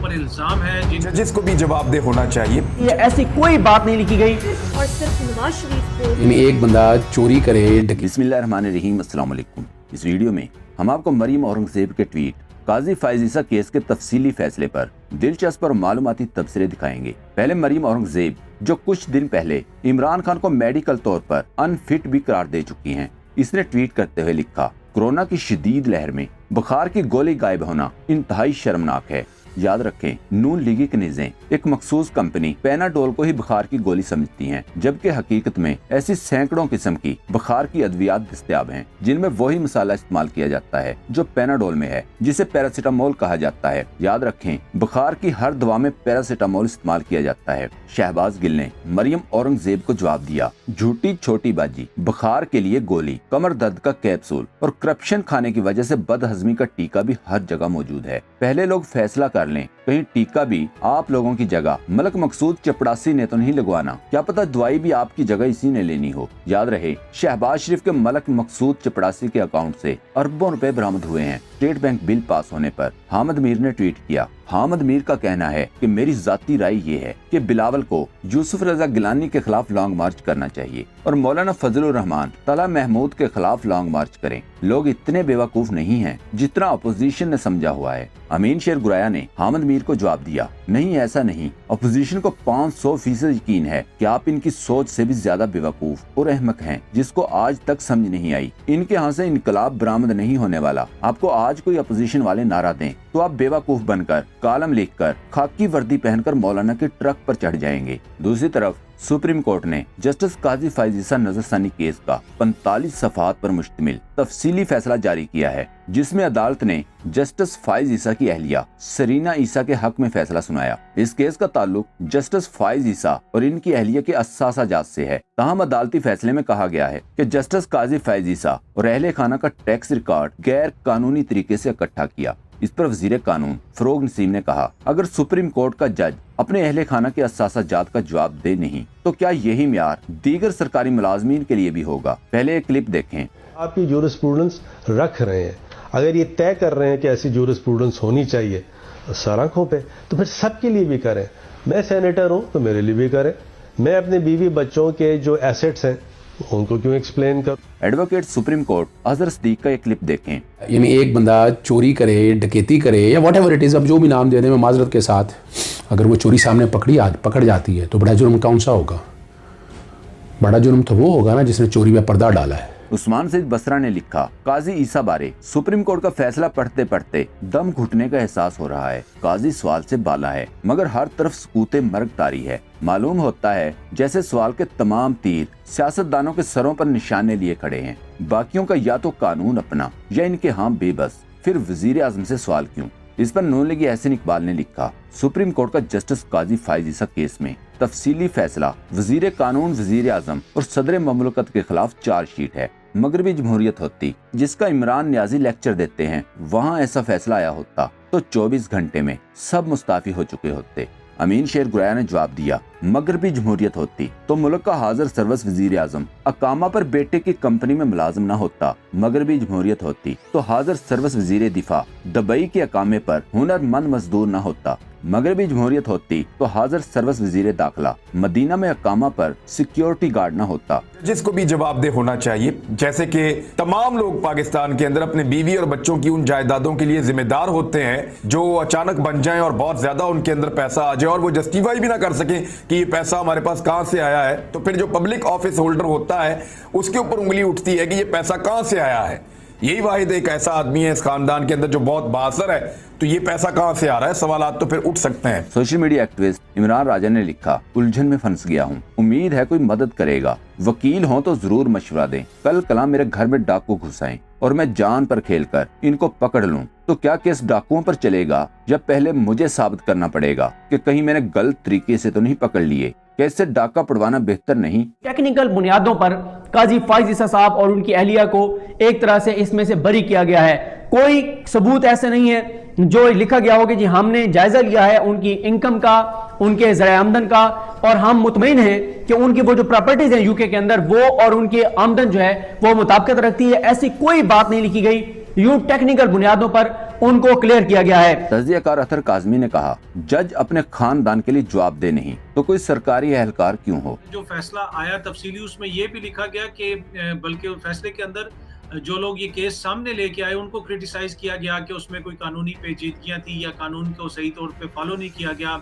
पर इल्जाम है जजेस को भी जवाबदेह होना चाहिए। ये ऐसी कोई बात नहीं लिखी गई और सिर्फ नवाज शरीफ को एक बंदा चोरी करे। बिस्मिल्लाहिर्रहमानिर्रहीम, अस्सलाम वालेकुम। इस वीडियो में हम आपको मरीम औरंगजेब के ट्वीट, काजी फाइज ईसा केस के तफसीली फैसले पर दिलचस्प और मालूमाती तबसरे दिखाएंगे। पहले मरीम औरंगजेब, जो कुछ दिन पहले इमरान खान को मेडिकल तौर पर अनफिट भी करार दे चुकी हैं, इसने ट्वीट करते हुए लिखा, कोरोना की शदीद लहर में बुखार की गोली गायब होना इंतहाई शर्मनाक है। याद रखें, नून लीगी कनीजें एक मखसूस कंपनी पेनाडोल को ही बुखार की गोली समझती हैं, जबकि हकीकत में ऐसी सैकड़ों किस्म की बुखार की अद्वियात दस्तयाब हैं, जिनमें वही मसाला इस्तेमाल किया जाता है जो पेनाडोल में है, जिसे पैरासीटामोल कहा जाता है। याद रखें, बुखार की हर दवा में पैरासीटामोल इस्तेमाल किया जाता है। शहबाज गिल ने मरियम औरंगजेब को जवाब दिया, झूठी छोटी बाजी, बुखार के लिए गोली, कमर दर्द का कैप्सूल और करप्शन खाने की वजह से बदहजमी का टीका भी हर जगह मौजूद है। पहले लोग फैसला कर लें, कहीं टीका भी आप लोगों की जगह मलक मकसूद चपड़ासी ने तो नहीं लगवाना, क्या पता दवाई भी आपकी जगह इसी ने लेनी हो। याद रहे, शहबाज शरीफ के मलक मकसूद चपड़ासी के अकाउंट से अरबों रुपए बरामद हुए हैं। स्टेट बैंक बिल पास होने पर हामिद मीर ने ट्वीट किया, हामिद मीर का कहना है कि मेरी जाती राय ये है कि बिलावल को यूसुफ रजा गिलानी के खिलाफ लॉन्ग मार्च करना चाहिए और मौलाना फजलुर रहमान तला महमूद के खिलाफ लॉन्ग मार्च करें। लोग इतने बेवकूफ नहीं हैं जितना अपोजिशन ने समझा हुआ है। अमीन शेर गुराया ने हामिद मीर को जवाब दिया, नहीं ऐसा नहीं, अपोजिशन को 500% यकीन है कि आप इनकी सोच से भी ज्यादा बेवकूफ और अहमक हैं, जिसको आज तक समझ नहीं आई। इनके यहाँ से इनकलाब बरामद नहीं होने वाला। आपको आज कोई अपोजिशन वाले नारा दें तो आप बेवकूफ बनकर कालम लिखकर खाकी वर्दी पहनकर मौलाना के ट्रक पर चढ़ जाएंगे। दूसरी तरफ सुप्रीम कोर्ट ने जस्टिस काजी फाइज ईसा नजरसानी केस का 45 सफ़हात पर मुश्तमिल तफसीली फैसला जारी किया है, जिसमें अदालत ने जस्टिस फाइज ईसा की अहलिया सरीना ईसा के हक में फैसला सुनाया। इस केस का ताल्लुक जस्टिस फाइज ईसा और इनकी अहलिया के अस्सासा जात से है। ताहम अदालती फैसले में कहा गया है कि जस्टिस काजी फाइज ईसा और अहले खाना का टैक्स रिकॉर्ड गैर कानूनी तरीके से इकट्ठा किया। इस पर वजीर कानून फरोग नसीम ने कहा, अगर सुप्रीम कोर्ट का जज अपने अहले खाना के अस्सासा जात का जवाब दे नहीं तो क्या यही म्यार दीगर सरकारी मुलाजमीन के लिए भी होगा। पहले एक क्लिप देखें। आपकी जूरिस्प्रूडेंस रख रहे हैं, अगर ये तय कर रहे हैं कि ऐसी जूरिस्प्रूडेंस होनी चाहिए सर आंखों पे, तो फिर सबके लिए भी करें। मैं सेनेटर हूं तो मेरे लिए भी करें। मैं अपने बीवी बच्चों के जो एसेट्स हैं उनको क्यों एक्सप्लेन कर। Advocate supreme court Azhar Sadiq का एक क्लिप देखें। यानी एक बंदा चोरी करे, डकैती करे या वॉट एवर इट इज, अब जो भी नाम दे दें, मैं माजरत के साथ, अगर वो चोरी सामने पकड़ जाती है तो बड़ा जुर्म कौन सा होगा? बड़ा जुर्म तो वो होगा ना जिसने चोरी में पर्दा डाला है। उस्मान सईद बसरा ने लिखा, काजी ईसा बारे सुप्रीम कोर्ट का फैसला पढ़ते पढ़ते दम घुटने का एहसास हो रहा है। काजी सवाल से बाला है मगर हर तरफ सकूते मर्ग तारी है। मालूम होता है जैसे सवाल के तमाम तीर सियासतदानों के सरों पर निशाने लिए खड़े हैं। बाकियों का या तो कानून अपना या इनके हाँ बेबस, फिर वजीर आजम से सवाल क्यों। इस पर नून लीगी एहसन इकबाल ने लिखा, सुप्रीम कोर्ट का जस्टिस काजी फाइज ईसा केस में तफसीली फैसला, वजीर कानून, वजीर आजम और सदर ममलकत के खिलाफ चार्जशीट है। मगरबी जमहूरियत होती जिसका इमरान न्याजी लेक्चर देते हैं, वहाँ ऐसा फैसला आया होता तो 24 घंटे में सब मुस्ताफी हो चुके होते। अमीन शेर गुराया ने जवाब दिया, मगरबी जमहूरियत होती तो मुल्क का हाजिर सर्वस वजीर आजम अकामा पर बेटे की कंपनी में मुलाजिम न होता। मगरबी जमहूरियत होती तो हाजिर सर्वस वजीर दिफा दुबई के अकामे पर हुनरमंद मजदूर न होता। मगरबी जमहूरियत होती तो हाजिर सर्वस वजीर दाखिला मदीना में अकामा पर सिक्योरिटी गार्ड न होता। जिसको भी जवाबदेह होना चाहिए, जैसे कि तमाम लोग पाकिस्तान के अंदर अपने बीवी और बच्चों की उन जायदादों के लिए जिम्मेदार होते हैं जो अचानक बन जाएं और बहुत ज्यादा उनके अंदर पैसा आ जाए और वो जस्टिफाई भी ना कर सकें कि ये पैसा हमारे पास कहां से आया है, तो फिर जो पब्लिक ऑफिस होल्डर होता है उसके ऊपर उंगली उठती है कि ये पैसा कहां से आया है। यही वाहिद एक ऐसा आदमी है इस खानदान के अंदर जो बहुत बासर है, तो ये पैसा कहां से आ रहा है, सवालात तो फिर उठ सकते हैं। सोशल मीडिया एक्टिविस्ट इमरान राजा ने लिखा, उलझन में फंस गया हूँ, उम्मीद है कोई मदद करेगा। वकील हो तो जरूर मशवरा दें। कल कला मेरे घर में डाकू घुसाएं और मैं जान पर खेलकर इनको पकड़ लूं तो क्या केस डाकुओं पर चलेगा या पहले मुझे साबित करना पड़ेगा कि कहीं मैंने गलत तरीके से तो नहीं पकड़ लिए। कैसे डाका पड़वाना बेहतर नहीं। टेक्निकल बुनियादों पर काजी फाइज ईसा साहब और उनकी अहलिया को एक तरह से इसमें से बरी किया गया है। कोई सबूत ऐसे नहीं है जो लिखा गया हो कि जी हमने जायजा लिया है उनकी इनकम का, उनके ज़राए आमदन का, और हम मुतमईन हैं कि उनकी वो जो प्रॉपर्टीज हैं यूके के अंदर वो और उनकी आमदन जो है वो मुताबिकत रखती है। ऐसी कोई बात नहीं लिखी गई। यूं टेक्निकल बुनियादों पर उनको क्लियर किया गया है। तज्जियाकार अतर काज़मी ने कहा, जज अपने खानदान के लिए जवाबदेह नहीं तो कोई सरकारी एहलकार क्यों हो। जो फैसला आया तफसीली उसमें ये भी लिखा गया कि बल्कि फैसले के अंदर जो लोग ये केस सामने लेके आए उनको क्रिटिसाइज किया गया कि उसमें कोई कानूनी पेचीदगियां थी या कानून को सही तौर पे फॉलो नहीं किया गया।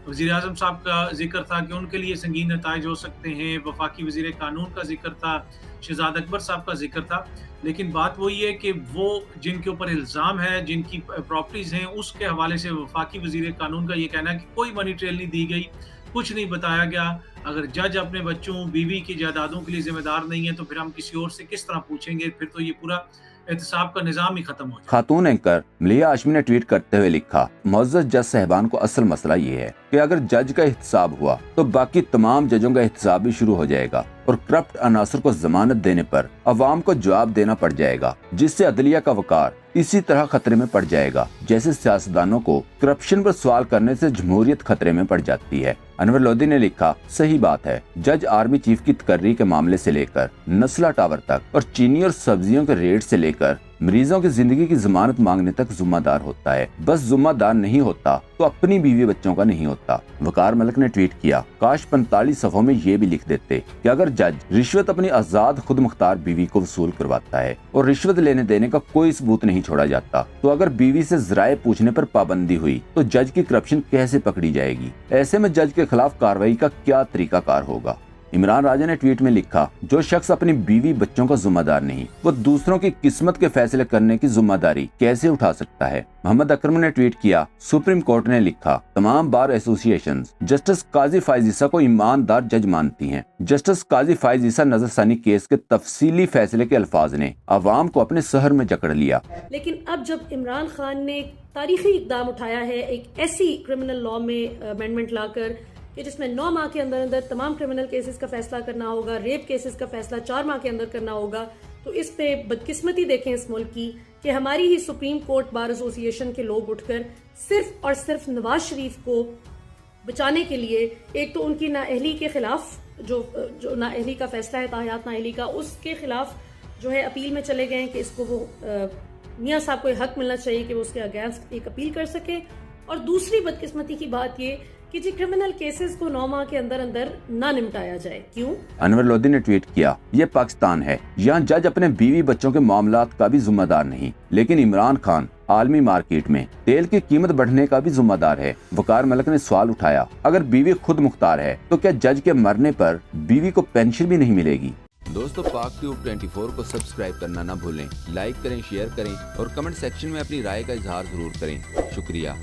वज़ीर आज़म साहब का जिक्र था कि उनके लिए संगीन नताइज हो सकते हैं, वफाकी वज़ीर कानून का जिक्र था, शहजाद अकबर साहब का जिक्र था। लेकिन बात वही है कि वो जिनके ऊपर इल्ज़ाम है, जिनकी प्रॉपर्टीज़ हैं, उसके हवाले से वफाकी वज़ीर कानून का ये कहना है कि कोई मनी ट्रेल नहीं दी गई, कुछ नहीं बताया गया। अगर जज अपने बच्चों बीवी की जायदादों के लिए जिम्मेदार नहीं है तो फिर हम किसी और से किस तरह पूछेंगे, फिर तो ये पूरा एहतसाब का निज़ाम ही खत्म हो जाए। खातून एंकर मलिहा हाशमी ने ट्वीट करते हुए लिखा, मुअज़्ज़ज़ जज साहबान को असल मसला ये है कि अगर जज का एहतसाब हुआ तो बाकी तमाम जजों का एहतसाब भी शुरू हो जाएगा और करप्ट अनासर को जमानत देने पर अवाम को जवाब देना पड़ जाएगा, जिससे अदलिया का वकार इसी तरह खतरे में पड़ जाएगा जैसे सियासतदानों को करप्शन पर सवाल करने से जमहूरियत खतरे में पड़ जाती है। अनवर लोधी ने लिखा, सही बात है, जज आर्मी चीफ की तकर्री के मामले से लेकर नस्ला टावर तक और चीनी और सब्जियों के रेट से लेकर मरीजों की जिंदगी की जमानत मांगने तक जिम्मेदार होता है। बस जिम्मेदार नहीं होता तो अपनी बीवी बच्चों का नहीं होता। वकार मलिक ने ट्वीट किया, काश 45 सफ़ों में ये भी लिख देते कि अगर जज रिश्वत अपनी आजाद खुद मुख्तार बीवी को वसूल करवाता है और रिश्वत लेने देने का कोई सबूत नहीं छोड़ा जाता, तो अगर बीवी से जराए पूछने पर पाबंदी हुई तो जज की करप्शन कैसे पकड़ी जाएगी। ऐसे में जज के खिलाफ कार्रवाई का क्या तरीकाकार होगा। इमरान राजा ने ट्वीट में लिखा, जो शख्स अपनी बीवी बच्चों का जिम्मेदार नहीं, वो दूसरों की किस्मत के फैसले करने की जिम्मेदारी कैसे उठा सकता है। मोहम्मद अकरम ने ट्वीट किया, सुप्रीम कोर्ट ने लिखा, तमाम बार एसोसिएशन जस्टिस काजी फाइज ईसा को ईमानदार जज मानती हैं। जस्टिस काजी फाइज ईसा नजरसानी केस के तफसीली फैसले के अल्फाज ने अवाम को अपने सहर में जकड़ लिया। लेकिन अब जब इमरान खान ने तारीखी इकदाम उठाया है एक ऐसी क्रिमिनल लॉ में अमेंडमेंट लाकर कि जिसमें 9 माह के अंदर अंदर तमाम क्रिमिनल केसेस का फैसला करना होगा, रेप केसेस का फैसला 4 माह के अंदर करना होगा, तो इस पे बदकिस्मती देखें इस मुल्क की कि हमारी ही सुप्रीम कोर्ट बार एसोसिएशन के लोग उठकर सिर्फ और सिर्फ नवाज शरीफ को बचाने के लिए एक तो उनकी नाअहली के खिलाफ जो नाअहली का फैसला है, ताहयात नाअहली का, उसके खिलाफ जो है अपील में चले गए कि इसको वो मियाँ साहब को हक मिलना चाहिए कि वो उसके अगेंस्ट एक अपील कर सके। और दूसरी बदकिस्मती की बात ये कि जी क्रिमिनल केसेस को 9 माह के अंदर अंदर ना निपटाया जाए। क्यों? अनवर लोधी ने ट्वीट किया, ये पाकिस्तान है, यहाँ जज अपने बीवी बच्चों के मामलात का भी जिम्मेदार नहीं, लेकिन इमरान खान आलमी मार्केट में तेल की कीमत बढ़ने का भी जिम्मेदार है। वकार मलिक ने सवाल उठाया, अगर बीवी खुद मुख्तार है तो क्या जज के मरने पर बीवी को पेंशन भी नहीं मिलेगी। दोस्तों, पाक ट्यूब 24 को सब्सक्राइब करना ना भूलें, लाइक करें, शेयर करें और कमेंट सेक्शन में अपनी राय का इजहार जरूर करें। शुक्रिया।